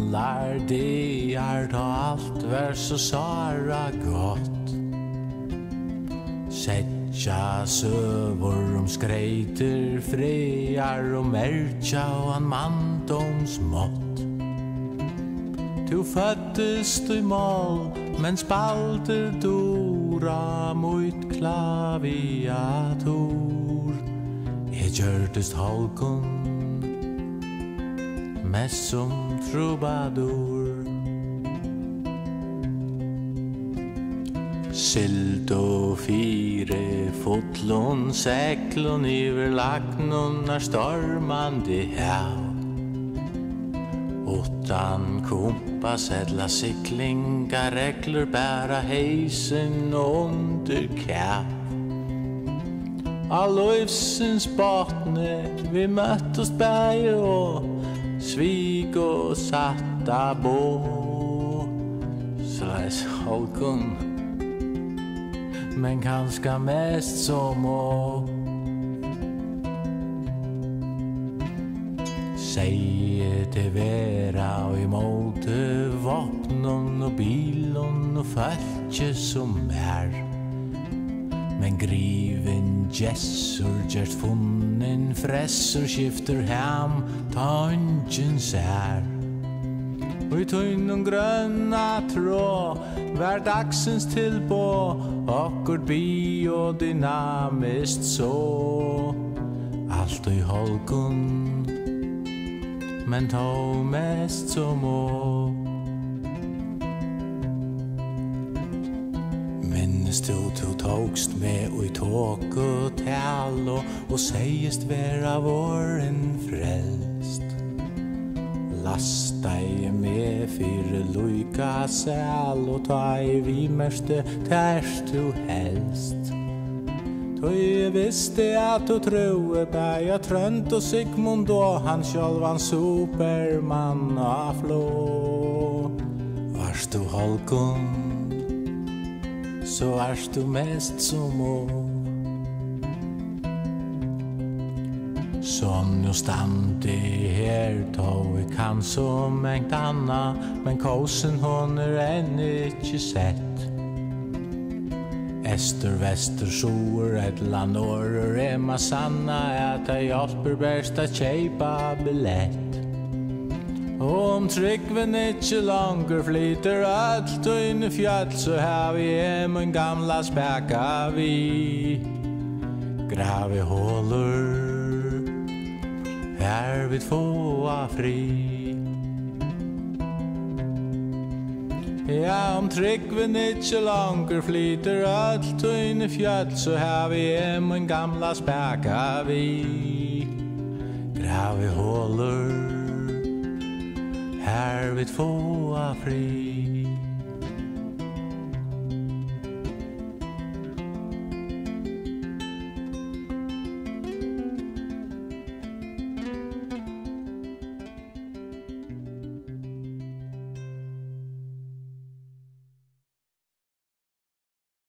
gamlar dagar då allt var så sara gott. Setja sövor skreiter frejar och märkja och en mandomsmått. Du föddes i mål, men spalte dora mot klaviatur. Jag gjordes holkun, mest som troubadour. Sild och fire, fotlon, säklon, iver lagnun, stormande hav. Utan kompass eller cyklingar, regler bära heisen under kapp. All livsens bottne, vi möttes berg och svig och satta bo. Slags holkun, men kanske mest som å. Säg det vera och emot vapnen och bilen och fältje som Men griven gessur gert funnen fressur skifter hem ta ungen Och I tunn gröna trå vär dagsens tillbå Akkur biodynamiskt så Allt I holkun men ta mest som å Minnes du togst med och I tåg och tal och sägest vera våren frälst Lasta I med fyra lujka säl och ta I vi meste tärst du helst Då jag visste att du troe bäja Trönt och Sigmund och han självan Superman av flå Vars du holkun så vars du mest som å Som nu stande her tog I kan så mängd anna Men kosen hon ännu inte sett Ester, väster, sor, etla, norr, Emma, sanna Att jag hjälper bäst att köpa biljett Om tryggven inte longer flyter allt och in I fjäll Så har vi hem en gamla späka vi Grav I hålor Här vid få fri Ja, om tryggven inte longer flyter allt och in I fjäll Så har vi hem en gamla späka vi Grav I hålor Här vid få fri